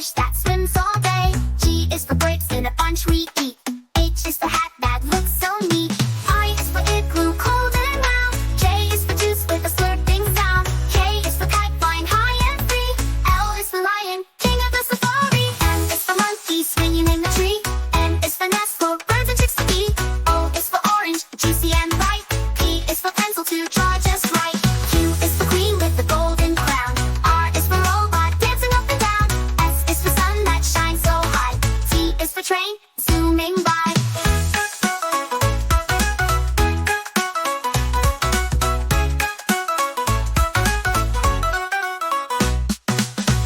fish that swims all day. G is for grapes in a bunch we eat. H is the hat that looks so neat. I is for igloo, cold and round. J is for juice with a slurping sound. K is for kite flying high and free. L is for lion, king of the safari. M is for monkey swinging in the tree. N is for nest for birds and chicks to eat. O is for orange, juicy and ripe. P is for pencil to draw just right. Q is for queen with the golden crown. R is for robot dancing up and down. S is for sun that shines so high. T is for train zooming by.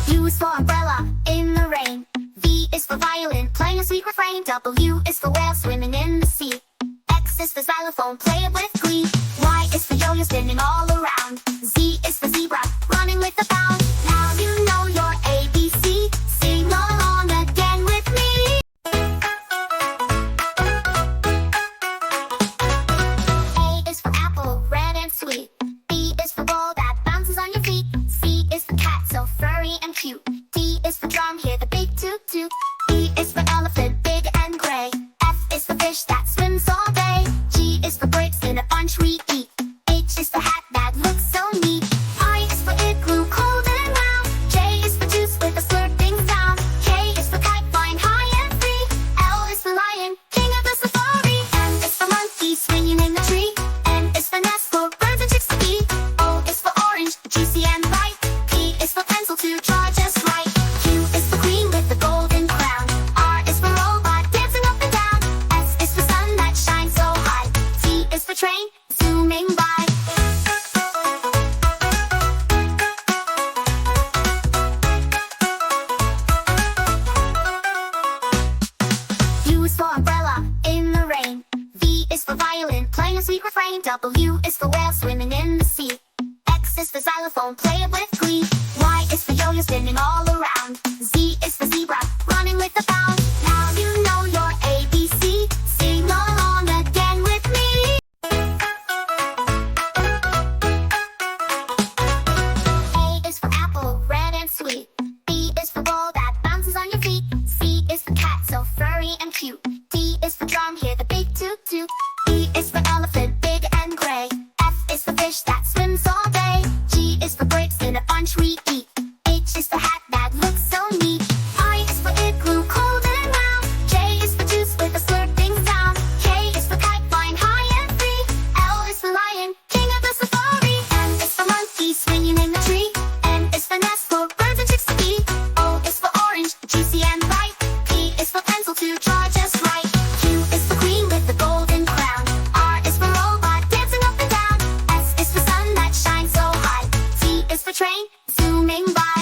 U is for umbrella in the rain. V is for violin playing a sweet refrain. W is for whale swimming in the sea. X is for xylophone, play it with glee. Y is for yo-yo spinning all around. Z is for zebra, running with a bound. Now you know your ABC. Sing along again with me. A is for apple, red and sweet. B is for ball that bounces on your feet. C is for cat, so furry and cute. D is for drum, hear the big toot toot. E is for elephant, big and gray. F is for fish that swims all day. G is for grapes in a bunch we eat. H is for hat that looks so neat. I is for igloo, cold and round. J is for juice with a slurping sound. K is for kite flying high and free. L is for lion, king of the safari. M is for monkey swinging in the tree. N is for nest for birds and chicks to eat. O is for orange, juicy and ripe. P is for pencil to draw just right. Q is for queen with the golden crown. R is for robot dancing up and down. S is for sun that shines so high. T is for train zooming by. U is for umbrella in the rain. V is for violin playing a sweet refrain. W is for whale swimming in the sea. X is for xylophone, play it with glee. Y is for yo-yo spinning all around. Z is for zebra, running with a bound. Now you know your ABC. Sing along again with me. A is for apple, red and sweet. B is for ball that bounces on your feet. C is for cat, so furry and cute. D is for drum, hear the big toot toot. E is for elephant, big and gray. F is for fish that swims all day. G is for grapes in a bunch we eat. H is for hat that looks so neat. I is for igloo, cold and round. J is for juice with a slurping sound. K is for kite flying high and free. L is for lion, king of the safari. M is for monkey swinging in the tree. N is for nest for birds and chicks to eat. O is for orange, juicy and ripe. P is for pencil to draw just right. Q is for queen with the golden crown. R is for robot dancing up and down. S is for sun that shines so high. T is for train zooming by.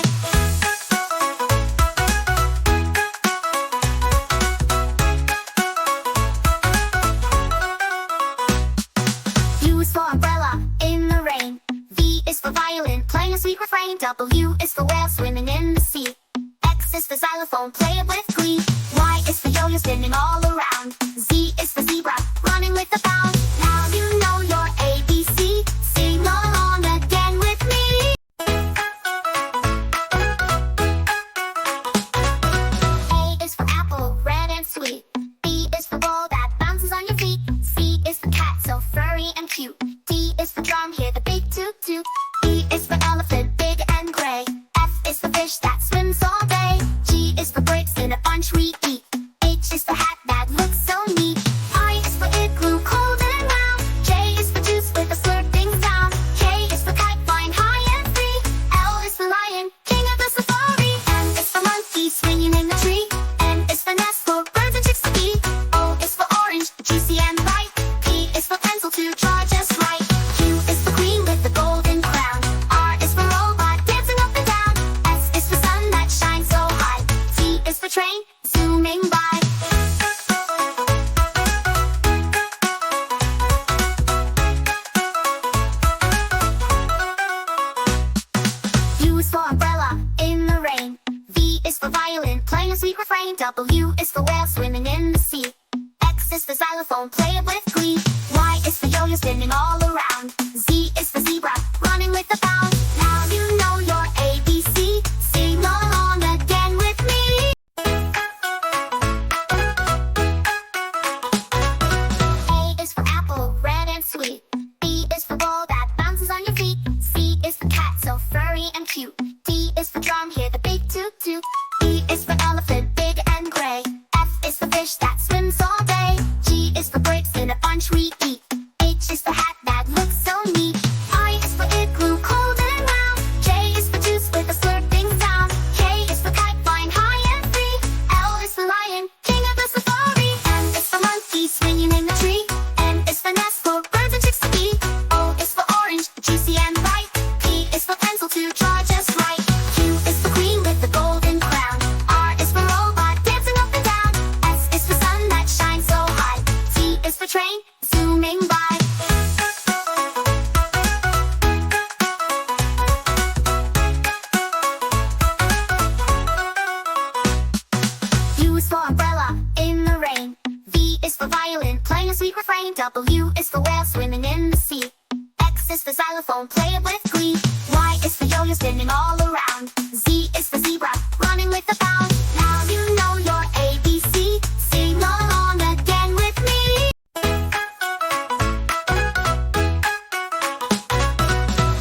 U is for umbrella in the rain. V is for violin playing a sweet refrain. W is for whale swimming in the sea. X is for xylophone, play it with glee. Y is for yo-yo spinning all around. Z is for zebra, running with a bound. Now you know your ABC. Sing along again with me. A is for apple, red and sweet. B is for ball that bounces on your feet. C is for cat, so furry and cute. D is for drum, hear the big toot toot. E is for elephant, big and gray. F is for fish that swims all day. G is for grapes in a bunch we eat. H is for hat that looks so neat. I is for igloo, cold and round. J is for juice with a slurping sound. K is for kite flying high and free. L is for lion, king of the safari. M is for monkey swinging in the tree. N is for nest for birds and chicks to eat. O is for orange, juicy and ripe. P is for pencil to draw just right. Q is for queen with the golden crown. R is for robot dancing up and down. S is for sun that shines so high. T is for train zooming by. U is for umbrella in the rain. V is for violin playing a sweet refrain. W is for whale swimming in the sea. X is for xylophone, play it with glee. Y is for yo-yo spinning all around. Z is for zebra, running with a bound. Now you know your ABC. Sing along again with me. is for drum, hear the big toot toot. E is for elephant, big and gray. F is for fish that swims all day. G is for grapes in a bunch we eat. H is for hat that looks so neat. I is for igloo, cold and round. J is for juice with a slurping sound. K is for kite, flying high and free. L is for lion, king of the safari. M is for monkey, swinging in the tree. N is for nest for birds and chicks to eat. O is for orange, juicy and bright. P is for pencil to draw just right. Q is for queen with the golden crown. R is for robot, dancing up and down. S is for sun that shines so high. T is for train, zooming by. U is for umbrella, in the rain. V is for violin, playing a sweet refrain. W is for whale, swimming in the sea. X is for xylophone, play it with glee. Y is for yo-yo, spinning all around. Z is for zebra, running with a bound. Now you know your ABC. Sing along again with me.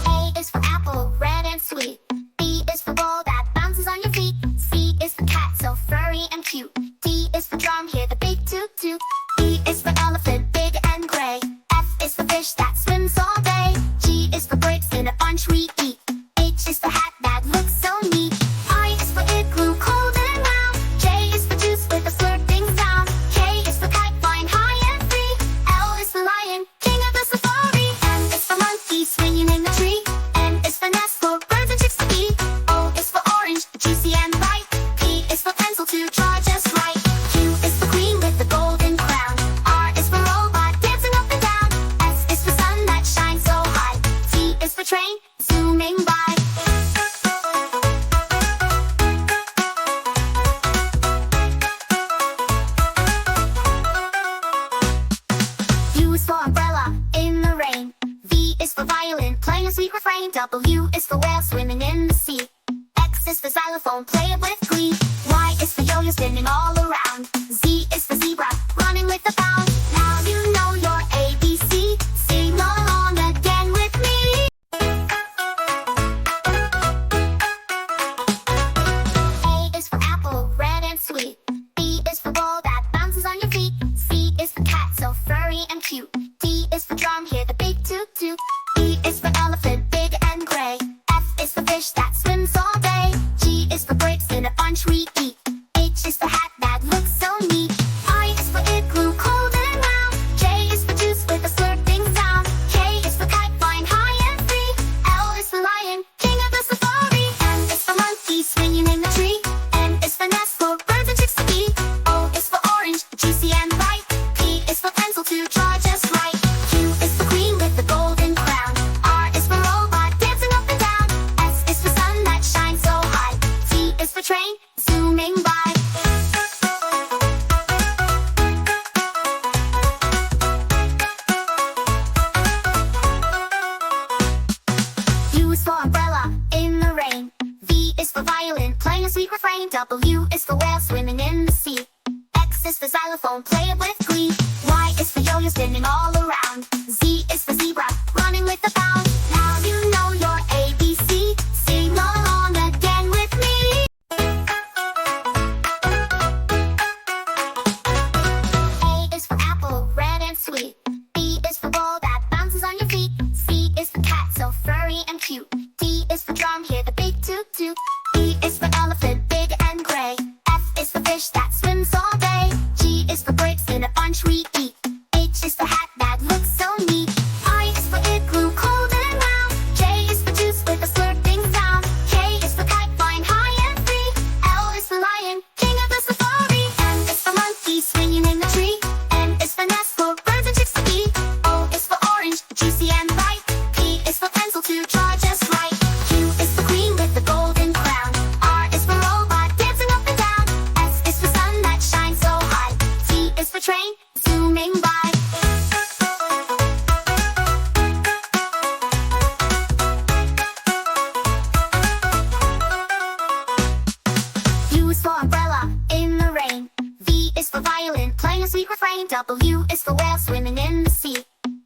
A is for apple, red and sweet. B is for ball that bounces on your feet. C is for cat, so furry and cute. D is for drum, hear the big toot toot. E is for elephant, big and gray. F is for fish that swims all day. G is for grapes in a bunch we eat. H is for hat that looks so neat. I is for igloo, cold and round. J is for juice with a slurping sound. K is for kite, flying high and free. L is for lion, king of the safari. M is for monkey, swinging in the tree. N is for nest for birds and chicks to eat. O is for orange, juicy and bright. P is for pencil to draw just right. Q is for queen with the golden crown. R is for robot, dancing up and down. S is for sun that shines so high. T is for train, zooming by. U is for umbrella, in the rain. V is for violin, playing a sweet refrain. W is for whale, swimming in the sea. X is for xylophone, play it with glee. Y is for yo-yo, spinning all around. Z is for zebra, running with a bound. Now you know your ABC. Sing along again with me. A is for apple, red and sweet. B is for ball that bounces on your feet. C is for cat, so furry and cute. D is for drum, hear the big toot toot. E is for elephant, big and gray. F is for fish that swims all day. G is for grapes in a bunch we eat. H is for hat that looks so neat. I is for igloo, cold and round. J is for juice with a slurping sound. K is for kite, flying high and free. L is for lion, king of the safari. M is for monkey, swinging in the tree. N is for nest for birds and chicks to eat. O is for orange, juicy and bright. P is for pencil to draw just right. Q is for queen with the golden crown. R is for robot, dancing up and down. S is for sun that shines so high. T is for train, zooming by. U is for umbrella, in the rain. V is for violin, playing a sweet refrain. W is for whale, swimming in the sea. X is for xylophone, play it with glee. Y is for yo-yo, spinning all around. Z is for zebra, running with a bound. Now you know your ABC. Sing along again with me. A is for apple, red and sweet. B is for ball that bounces on your feet. C is for cat, so furry and cute. D is for drum, hear the big toot toot. E is for elephant, big and gray. F is for fish that swims all day. G is for grapes in a bunch we eat. H is for hat that looks so neat. I is for igloo, cold and round. J is for juice with a slurping sound. K is for kite, flying high and free. L is for lion, king of the safari. M is for monkey, swinging in the tree. N is for nest for birds and chicks to eat. O is for orange, juicy and bright. P is for pencil to draw just right. Q is for queen with the golden crown. R is for robot, dancing up and down. S is for sun that shines so high. T is for train, zooming by. U is for umbrella, in the rain. V is for violin, playing a sweet refrain. W is for whale, swimming in the sea.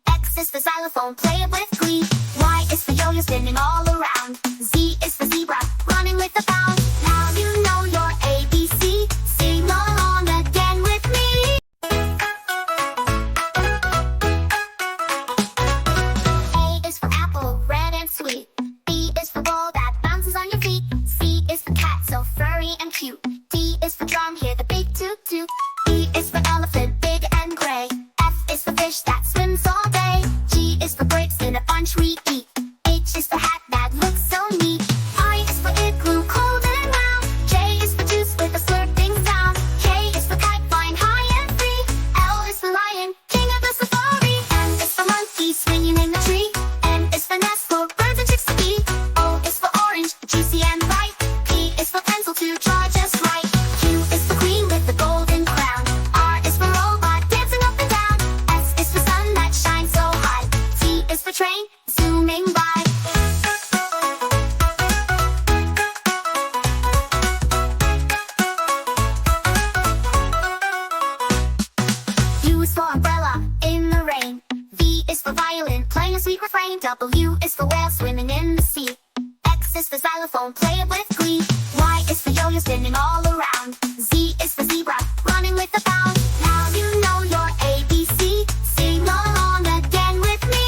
X is for xylophone, play it with glee. Y is for yo-yo, spinning all around. Z is for zebra, running with with a bound. Now you know your ABC. Sing along again with me. A is for apple, red and sweet. B is for ball that bounces on your feet. C is for cat, so furry and cute. D is for drum, hear the big toot toot. E is for elephant, big and gray. F is for fish that swims all day. G is for grapes in a bunch we eat. H is for hat that looks so neat. I is for igloo, cold and round. J is for juice with a slurping sound. K is for kite, flying high and free. L is for lion, king of the safari. M is for monkey, swinging in the tree. N is for nest, for birds and chicks to eat. O is for orange, juicy and bright. P is for pencil to draw just right. Q is for queen with the golden crown. R is for robot, dancing up and down. S is for sun that shines so high. T is for train, zooming by. U is for umbrella, in the rain. V is for violin, playing a sweet refrain. W is for whale, swimming in the sea. X is for xylophone, play it with glee. Y is for yo-yo, spinning all around. Z is for zebra, running with a bound. Now you know your ABC. Sing along again with me.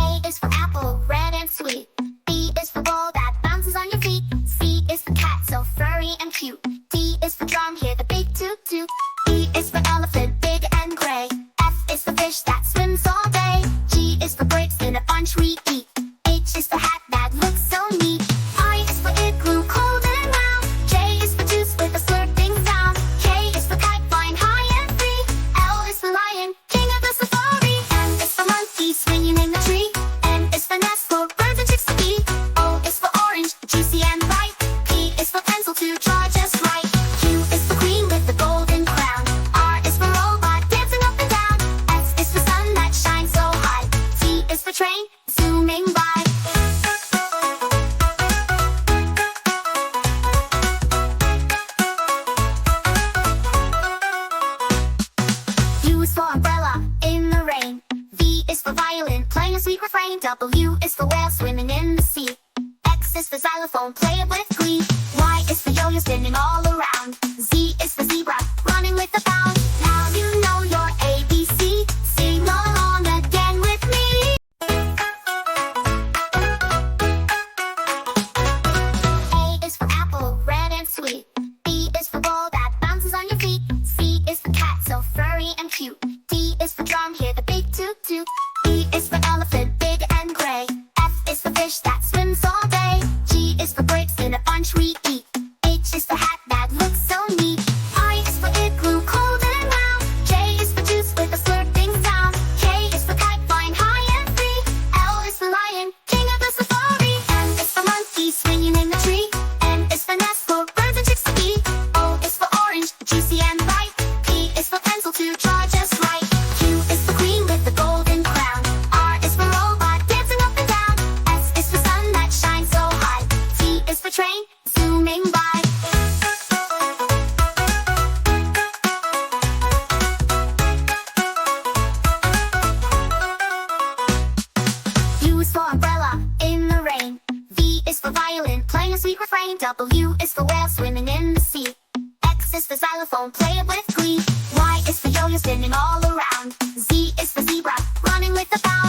A is for apple, red and sweet. B is for ball that bounces on your feet. C is for cat, so furry and cute. D is for drum, hear the big toot toot. E is for elephant, big and gray. F is for fish that swims all day. G is for grapes in a bunch we eat. H is for hat that looks so neat. I is for igloo, cold and round. J is for juice with a slurping sound. K is for kite, flying high and free. L is for lion, king of the safari. M is for monkey, swinging in the tree. N is for nest, for birds and chicks to eat. O is for orange, juicy and bright. P is for pencil to draw just right. Q is for queen with the golden crown. R is for robot, dancing up and down. S is for sun that shines so high. T is for train, zooming by. U is for umbrella, in the rain. V is for violin, playing a sweet refrain. W is for whale, swimming in the sea. X is for xylophone, play it with glee. Y is for yo-yo, spinning all around. Z is for zebra, running with a bound. Now you know your ABC. Sing along again with me. A is for apple, red and sweet. B is for ball that bounces on your feet. C is for cat, so furry and cute. D is for drum, hear the big toot toot. E is for elephant, big and gray. F is for fish that swims all day. G is for grapes in a bunch we eat. H is for hat that looks so neat. I is for igloo, cold and round. J is for juice with a slurping sound. K is for kite, flying high and free. L is for lion, king of the safari. M is for monkey, swinging in the tree. N is for nest, for birds and chicks to eat. O is for orange, juicy and bright. P is for pencil to draw just right. Q is for queen with the golden crown. R is for robot, dancing up and down. S is for sun that shines so high. T is for train, zooming by. U is for umbrella, in the rain. V is for violin, playing a sweet refrain. W is for whale, swimming in the sea. X is for xylophone, play it with glee. Y is for yo-yo, spinning all around. Z is for zebra, running with a bound.